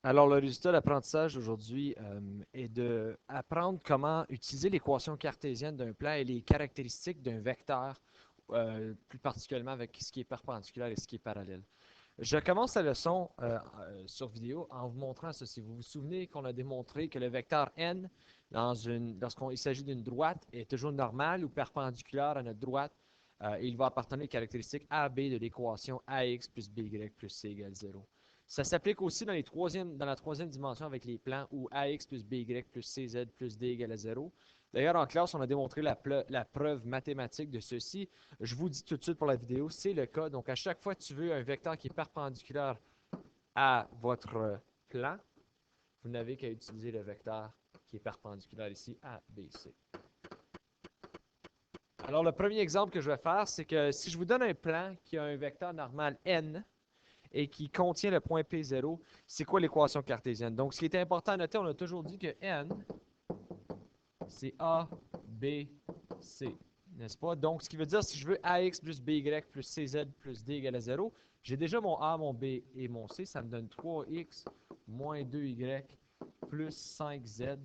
Alors, le résultat d'apprentissage aujourd'hui est d'apprendre comment utiliser l'équation cartésienne d'un plan et les caractéristiques d'un vecteur, plus particulièrement avec ce qui est perpendiculaire et ce qui est parallèle. Je commence la leçon sur vidéo en vous montrant ceci. Vous vous souvenez qu'on a démontré que le vecteur n, lorsqu'il s'agit d'une droite, est toujours normal ou perpendiculaire à notre droite. Et il va appartenir aux caractéristiques AB de l'équation AX plus BY plus C égale 0. Ça s'applique aussi dans la troisième dimension avec les plans où AX plus BY plus CZ plus D égale à 0. D'ailleurs, en classe, on a démontré la preuve mathématique de ceci. Je vous dis tout de suite pour la vidéo, c'est le cas. Donc, à chaque fois que tu veux un vecteur qui est perpendiculaire à votre plan, vous n'avez qu'à utiliser le vecteur qui est perpendiculaire ici à BC. Alors, le premier exemple que je vais faire, c'est que si je vous donne un plan qui a un vecteur normal n et qui contient le point P0, c'est quoi l'équation cartésienne? Donc, ce qui est important à noter, on a toujours dit que n, c'est A, B, C. N'est-ce pas? Donc, ce qui veut dire, si je veux AX plus BY plus CZ plus D égale à 0, j'ai déjà mon A, mon B et mon C. Ça me donne 3X moins 2Y plus 5Z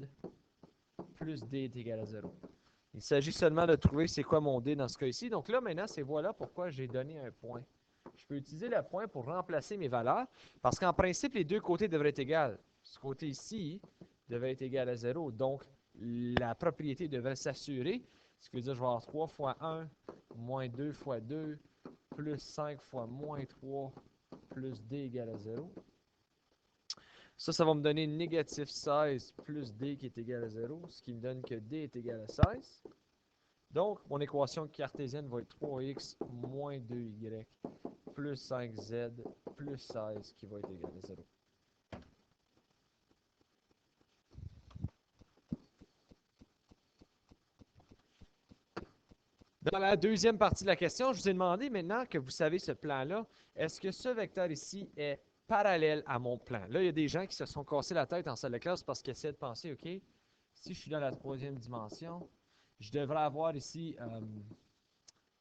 plus D est égal à 0. Il s'agit seulement de trouver c'est quoi mon D dans ce cas ici. Donc là, maintenant, c'est voilà pourquoi j'ai donné un point. Je peux utiliser le point pour remplacer mes valeurs, parce qu'en principe, les deux côtés devraient être égaux. Ce côté ici devrait être égal à 0. Donc, la propriété devrait s'assurer. Ce qui veut dire que je vais avoir 3 fois 1 moins 2 fois 2 plus 5 fois moins 3 plus D égale à 0. Ça va me donner négatif 16 plus D qui est égal à 0, ce qui me donne que D est égal à 16. Donc, mon équation cartésienne va être 3x moins 2y plus 5z plus 16 qui va être égal à 0. Dans la deuxième partie de la question, je vous ai demandé maintenant que vous savez ce plan-là, est-ce que ce vecteur ici est parallèle à mon plan? Là, il y a des gens qui se sont cassés la tête en salle de classe parce qu'ils essaient de penser, OK, si je suis dans la troisième dimension, je devrais avoir ici,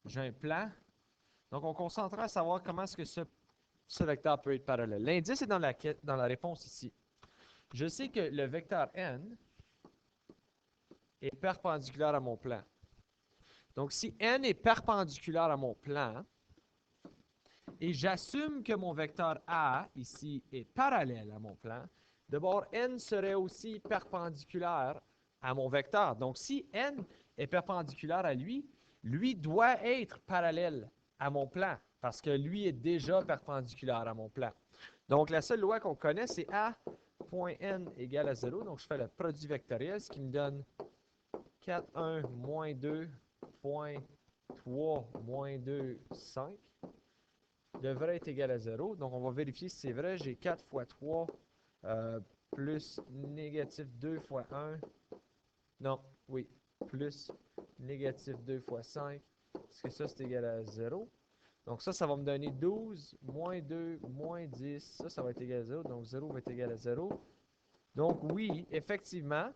j'ai un plan. Donc, on concentrait à savoir comment est-ce que ce vecteur peut être parallèle. L'indice est dans la réponse ici. Je sais que le vecteur n est perpendiculaire à mon plan. Donc, si n est perpendiculaire à mon plan, et j'assume que mon vecteur A, ici, est parallèle à mon plan, d'abord, n serait aussi perpendiculaire à mon vecteur. Donc, si n est perpendiculaire à lui, lui doit être parallèle à mon plan, parce que lui est déjà perpendiculaire à mon plan. Donc, la seule loi qu'on connaît, c'est A.n égale à 0. Donc, je fais le produit vectoriel, ce qui me donne 4, 1, moins 2, point 3, moins 2, 5 devrait être égal à 0. Donc, on va vérifier si c'est vrai. J'ai 4 fois 3 plus négatif 2 fois 1. Non, oui, plus négatif 2 fois 5. Est-ce que ça, c'est égal à 0? Donc, ça va me donner 12, moins 2, moins 10. Ça va être égal à 0. Donc, 0 va être égal à 0. Donc, oui, effectivement,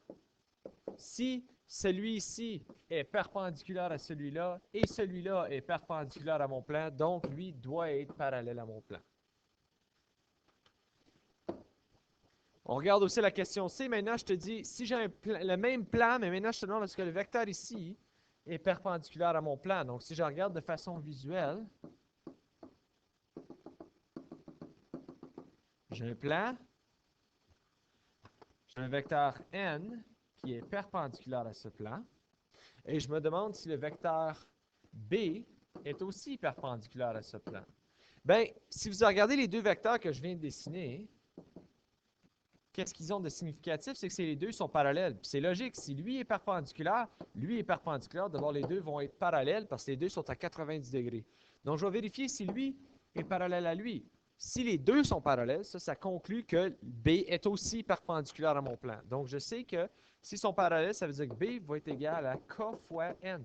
si celui-ci est perpendiculaire à celui-là et celui-là est perpendiculaire à mon plan, donc lui doit être parallèle à mon plan. On regarde aussi la question C. Maintenant, je te dis, si j'ai le même plan, mais maintenant, je te demande est-ce que le vecteur ici est perpendiculaire à mon plan. Donc, si je regarde de façon visuelle, j'ai un plan, j'ai un vecteur n qui est perpendiculaire à ce plan, et je me demande si le vecteur B est aussi perpendiculaire à ce plan. Bien, si vous regardez les deux vecteurs que je viens de dessiner, qu'est-ce qu'ils ont de significatif? C'est que les deux sont parallèles. Puis c'est logique, si lui est perpendiculaire, d'abord les deux vont être parallèles parce que les deux sont à 90 degrés. Donc, je vais vérifier si lui est parallèle à lui. Si les deux sont parallèles, ça conclut que B est aussi perpendiculaire à mon plan. Donc, je sais que s'ils sont parallèles, ça veut dire que B va être égal à K fois N.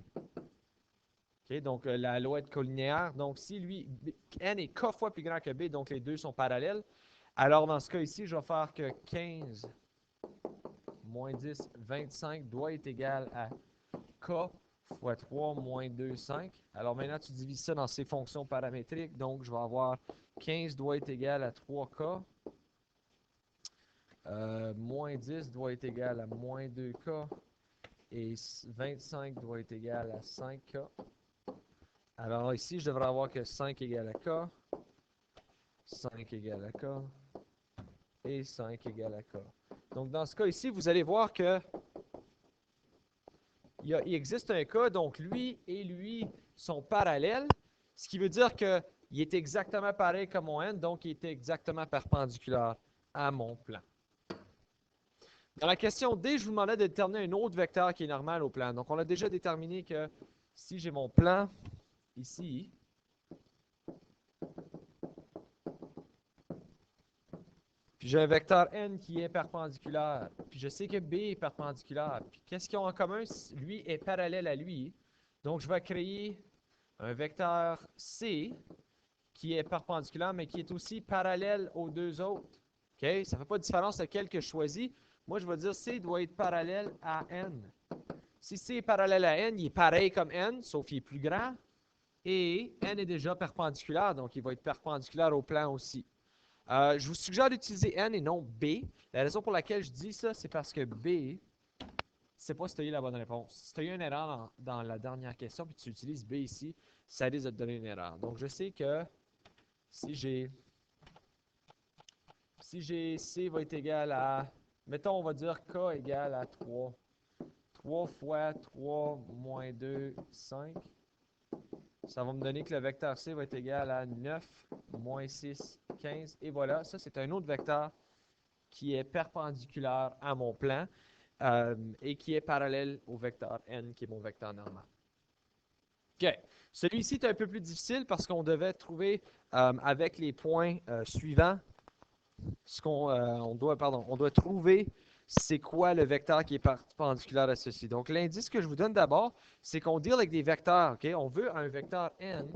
Okay, donc, la loi est collinéaire. Donc, si lui, N est K fois plus grand que B, donc les deux sont parallèles, alors dans ce cas ici, je vais faire que 15 moins 10, 25 doit être égal à K fois 3 moins 2, 5. Alors maintenant, tu divises ça dans ces fonctions paramétriques. Donc, je vais avoir 15 doit être égal à 3K Moins 10 doit être égal à moins 2k. Et 25 doit être égal à 5k. Alors ici, je devrais avoir que 5 égale à k, 5 égale à k, et 5 égale à k. Donc dans ce cas ici, vous allez voir que il existe un cas, donc lui et lui sont parallèles, ce qui veut dire qu'il est exactement pareil comme mon n, donc il est exactement perpendiculaire à mon plan. Dans la question D, je vous demandais de déterminer un autre vecteur qui est normal au plan. Donc on a déjà déterminé que si j'ai mon plan ici, puis j'ai un vecteur n qui est perpendiculaire, puis je sais que B est perpendiculaire, puis qu'est-ce qu'ils ont en commun? Lui est parallèle à lui. Donc je vais créer un vecteur C qui est perpendiculaire, mais qui est aussi parallèle aux deux autres. OK? Ça ne fait pas de différence lequel que je choisis. Moi, je vais dire C doit être parallèle à N. Si C est parallèle à N, il est pareil comme N, sauf qu'il est plus grand. Et N est déjà perpendiculaire, donc il va être perpendiculaire au plan aussi. Je vous suggère d'utiliser N et non B. La raison pour laquelle je dis ça, c'est parce que B, c'est pas si tu as eu la bonne réponse. Si tu as eu une erreur dans la dernière question, puis tu utilises B ici, ça risque de te donner une erreur. Donc, je sais que si j'ai C va être égal à, mettons, on va dire K égale à 3. 3 fois 3 moins 2, 5. Ça va me donner que le vecteur C va être égal à 9, moins 6, 15. Et voilà, ça c'est un autre vecteur qui est perpendiculaire à mon plan et qui est parallèle au vecteur N, qui est mon vecteur normal. OK. Celui-ci est un peu plus difficile parce qu'on devait trouver avec les points suivants on doit trouver c'est quoi le vecteur qui est perpendiculaire à ceci. Donc, l'indice que je vous donne d'abord, c'est qu'on deal avec des vecteurs. OK? On veut un vecteur n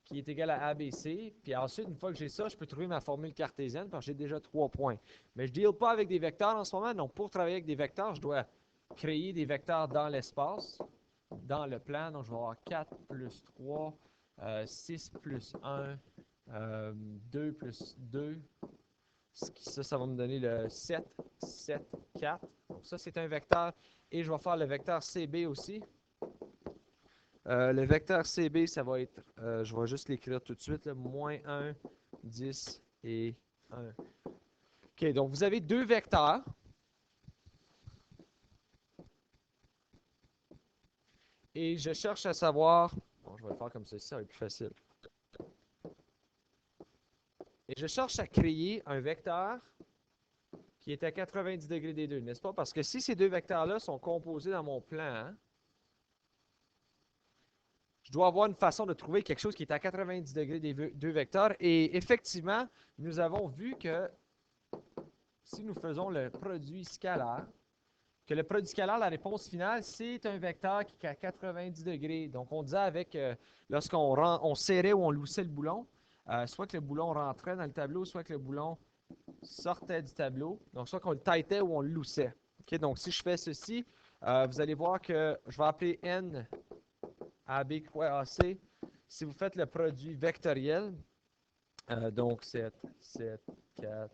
qui est égal à ABC. Puis ensuite, une fois que j'ai ça, je peux trouver ma formule cartésienne parce que j'ai déjà 3 points. Mais je ne deal pas avec des vecteurs en ce moment. Donc, pour travailler avec des vecteurs, je dois créer des vecteurs dans l'espace, dans le plan. Donc, je vais avoir 4 plus 3, 6 plus 1, 2 plus 2. Ça va me donner le 7, 7, 4. Donc ça, c'est un vecteur. Et je vais faire le vecteur CB aussi. Le vecteur CB, ça va être, je vais juste l'écrire tout de suite, là, moins 1, 10 et 1. OK, donc vous avez deux vecteurs. Et je cherche à savoir, bon, je vais le faire comme ceci, ça va être plus facile. Et je cherche à créer un vecteur qui est à 90 degrés des deux, n'est-ce pas? Parce que si ces deux vecteurs-là sont composés dans mon plan, je dois avoir une façon de trouver quelque chose qui est à 90 degrés des deux vecteurs. Et effectivement, nous avons vu que si nous faisons le produit scalaire, que le produit scalaire, la réponse finale, c'est un vecteur qui est à 90 degrés. Donc, on disait avec, lorsqu'on serrait ou on loussait le boulon, soit que le boulon rentrait dans le tableau, soit que le boulon sortait du tableau. Donc, soit qu'on le tightait ou on le loussait. Okay? Donc, si je fais ceci, vous allez voir que je vais appeler N AB quoi AC. Si vous faites le produit vectoriel, donc 7, 7, 4,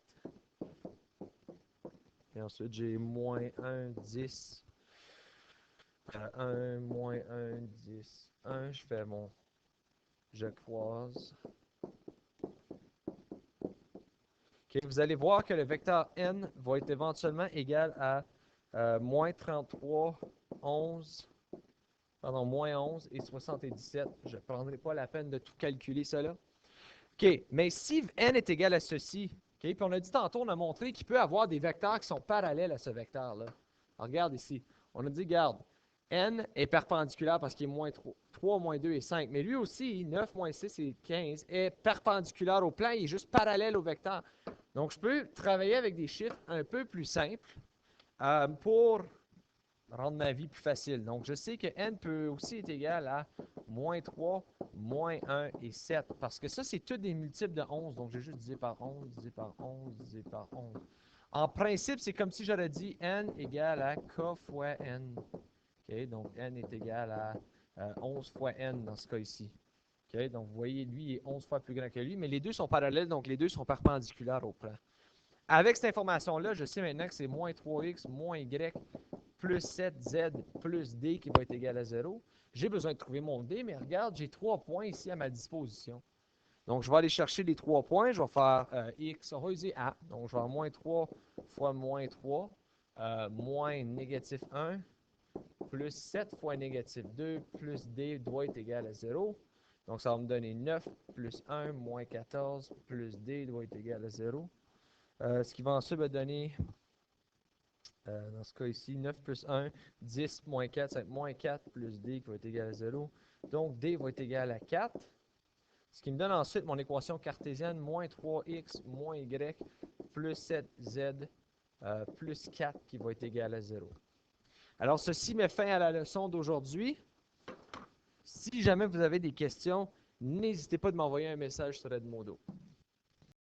et ensuite j'ai moins 1, 10, 1, moins 1, 10, 1, je croise. Okay, vous allez voir que le vecteur n va être éventuellement égal à moins 33, 11, pardon, moins 11 et 77. Je ne prendrai pas la peine de tout calculer cela. OK, mais si n est égal à ceci, OK, puis on a dit tantôt, on a montré qu'il peut avoir des vecteurs qui sont parallèles à ce vecteur-là. Regarde ici. On a dit, regarde, n est perpendiculaire parce qu'il est moins 3, moins 2 et 5. Mais lui aussi, 9, moins 6 et 15 est perpendiculaire au plan. Il est juste parallèle au vecteur. Donc, je peux travailler avec des chiffres un peu plus simples pour rendre ma vie plus facile. Donc, je sais que n peut aussi être égal à moins 3, moins 1 et 7. Parce que ça, c'est tous des multiples de 11. Donc, j'ai juste divisé par 11, divisé par 11, divisé par 11. En principe, c'est comme si j'aurais dit n égale à k fois n. OK? Donc, n est égal à 11 fois n dans ce cas ici. OK? Donc, vous voyez, lui est 11 fois plus grand que lui, mais les deux sont parallèles, donc les deux sont perpendiculaires au plan. Avec cette information-là, je sais maintenant que c'est moins 3x moins y plus 7z plus d qui va être égal à 0. J'ai besoin de trouver mon d, mais regarde, j'ai 3 points ici à ma disposition. Donc, je vais aller chercher les 3 points. Je vais faire x, on va utiliser a. Donc, je vais avoir moins 3 fois moins 3, moins négatif 1, plus 7 fois négatif 2, plus d doit être égal à 0. Donc, ça va me donner 9 plus 1 moins 14 plus d doit être égal à 0. Ce qui va ensuite me donner, dans ce cas ici, 9 plus 1, 10 moins 4, ça va être moins 4 plus d qui va être égal à 0. Donc, d va être égal à 4. Ce qui me donne ensuite mon équation cartésienne, moins 3x moins y plus 7z plus 4 qui va être égal à 0. Alors, ceci met fin à la leçon d'aujourd'hui. Si jamais vous avez des questions, n'hésitez pas de m'envoyer un message sur Edmodo.